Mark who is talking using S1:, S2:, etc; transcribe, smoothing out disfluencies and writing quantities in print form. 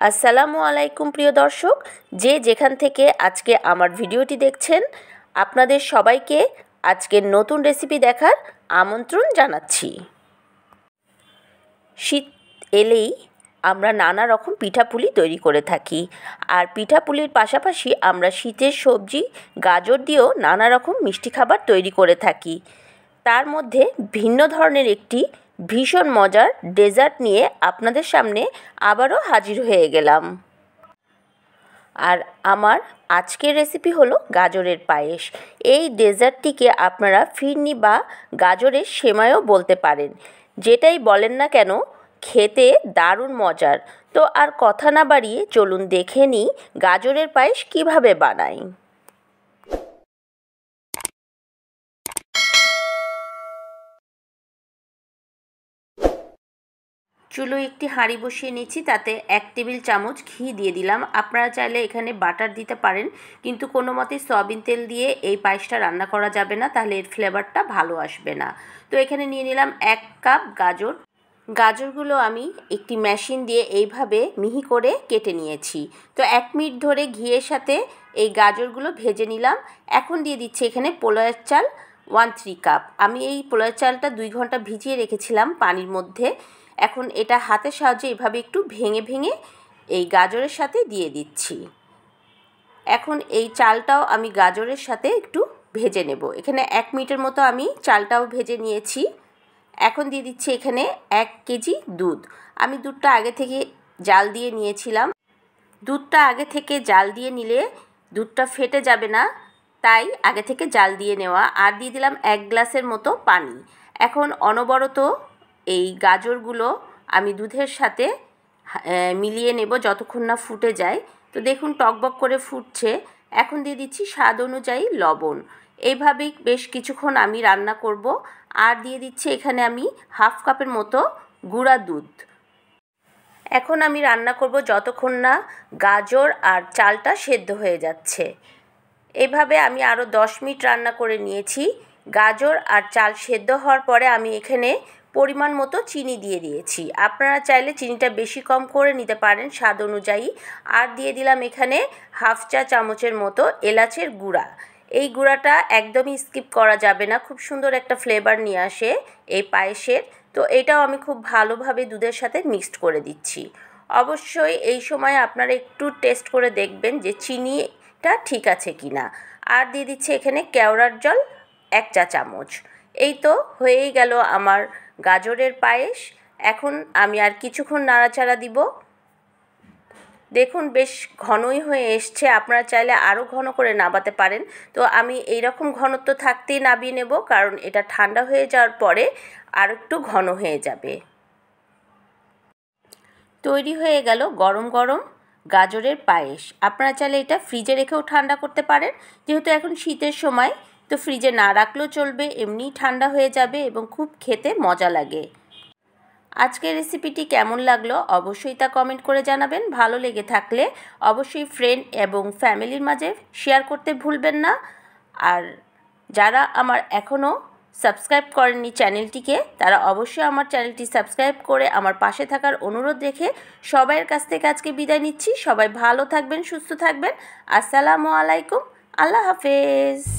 S1: আসসালামু আলাইকুম প্রিয় দর্শক, যে যেখান থেকে আজকে আমার ভিডিওটি দেখছেন, আপনাদের সবাইকে আজকের নতুন রেসিপি দেখার আমন্ত্রণ জানাচ্ছি। শীত এলেই আমরা নানা রকম পিঠাপুলি তৈরি করে থাকি, আর পিঠাপুলির পাশাপাশি আমরা শীতের সবজি গাজর দিয়েও নানা রকম মিষ্টি খাবার তৈরি করে থাকি। তার মধ্যে ভিন্ন ধরনের একটি ভীষণ মজার ডেজার্ট নিয়ে আপনাদের সামনে আবারও হাজির হয়ে গেলাম। আর আমার আজকের রেসিপি হলো গাজরের পায়েস। এই ডেজার্টটিকে আপনারা ফিরনি বা গাজরের সেমাইও বলতে পারেন। যেটাই বলেন না কেন, খেতে দারুণ মজার। তো আর কথা না বাড়িয়ে চলুন দেখে নিই গাজরের পায়েস কিভাবে বানাই। চুলোয় একটি হাঁড়ি বসিয়ে নিচ্ছি, তাতে 1 টেবিল চামচ ঘি দিয়ে দিলাম। আপনারা চাইলে এখানে বাটার দিতে পারেন, কিন্তু কোনো মতে সয়াবিন তেল দিয়ে এই পায়েসটা রান্না করা যাবে না, তাহলে এর ফ্লেভারটা ভালো আসবে না। তো এখানে নিয়ে নিলাম 1 কাপ গাজর। গাজরগুলো আমি একটি মেশিন দিয়ে এইভাবে মিহি করে কেটে নিয়েছি। তো 1 মিনিট ধরে ঘিয়ের সাথে এই গাজরগুলো ভেজে নিলাম। এখন দিয়ে দিচ্ছি এখানে পোলাওয়ের চাল 1/3 কাপ। আমি এই পোলাওয়ের চালটা 2 ঘন্টা ভিজিয়ে রেখেছিলাম পানির মধ্যে। এখন এটা হাতের সাহায্যে এভাবে একটু ভেঙে ভেঙে এই গাজরের সাথে দিয়ে দিচ্ছি। এখন এই চালটাও আমি গাজরের সাথে একটু ভেজে নেব। এখানে 1 মিনিটের মতো আমি চালটাও ভেজে নিয়েছি। এখন দিয়ে দিচ্ছি এখানে 1 কেজি দুধ। আমি দুধটা আগে থেকে জাল দিয়ে নিয়েছিলাম। দুধটা আগে থেকে জাল দিয়ে নিলে দুধটা ফেটে যাবে না, তাই আগে থেকে জাল দিয়ে নেওয়া। আর দিয়ে দিলাম 1 গ্লাসের মতো পানি। এখন অনবরত এই গাজরগুলো আমি দুধের সাথে মিলিয়ে নেব যতক্ষণ না ফুটে যায়। তো দেখুন টকবক করে ফুটছে। এখন দিয়ে দিচ্ছি স্বাদ অনুযায়ী লবণ। এইভাবেই বেশ কিছুক্ষণ আমি রান্না করব। আর দিয়ে দিচ্ছি এখানে আমি 1/2 কাপের মতো গুঁড়া দুধ। এখন আমি রান্না করব যতক্ষণ না গাজর আর চালটা সেদ্ধ হয়ে যাচ্ছে। এভাবে আমি আরও 10 মিনিট রান্না করে নিয়েছি। গাজর আর চাল সেদ্ধ হওয়ার পরে আমি এখানে পরিমাণ মতো চিনি দিয়ে দিয়েছি। আপনারা চাইলে চিনিটা বেশি কম করে নিতে পারেন স্বাদ অনুযায়ী। আর দিয়ে দিলাম এখানে 1/2 চা চামচের মতো এলাচের গুঁড়া। এই গুঁড়াটা একদমই স্কিপ করা যাবে না, খুব সুন্দর একটা ফ্লেভার নিয়ে আসে এই পায়েসের। তো এটাও আমি খুব ভালোভাবে দুধের সাথে মিক্সড করে দিচ্ছি। অবশ্যই এই সময় আপনারা একটু টেস্ট করে দেখবেন যে চিনিটা ঠিক আছে কি না। আর দিয়ে দিচ্ছি এখানে কেওড়ার জল 1 চা চামচ। এই তো হয়েই গেল আমার গাজরের পায়েস। এখন আমি আর কিছুক্ষণ নাড়াচাড়া দিব। দেখুন বেশ ঘনই হয়ে এসছে। আপনারা চাইলে আরও ঘন করে নাবাতে পারেন। তো আমি এই রকম ঘনত্ব থাকতেই নাবিয়ে নেব, কারণ এটা ঠান্ডা হয়ে যাওয়ার পরে আর একটু ঘন হয়ে যাবে। তৈরি হয়ে গেল গরম গরম গাজরের পায়েস। আপনারা চাইলে এটা ফ্রিজে রেখেও ঠান্ডা করতে পারেন। যেহেতু এখন শীতের সময়, তো ফ্রিজে না রাখলেও চলবে, এমনিই ঠান্ডা হয়ে যাবে এবং খুব খেতে মজা লাগে। আজকের রেসিপিটি কেমন লাগলো অবশ্যই তা কমেন্ট করে জানাবেন। ভালো লেগে থাকলে অবশ্যই ফ্রেন্ড এবং ফ্যামিলির মাঝে শেয়ার করতে ভুলবেন না। আর যারা আমার এখনও সাবস্ক্রাইব করেননি চ্যানেলটিকে, তারা অবশ্যই আমার চ্যানেলটি সাবস্ক্রাইব করে আমার পাশে থাকার অনুরোধ রেখে সবাইয়ের কাছ থেকে আজকে বিদায় নিচ্ছি। সবাই ভালো থাকবেন, সুস্থ থাকবেন। আসসালামু আলাইকুম, আল্লাহ হাফেজ।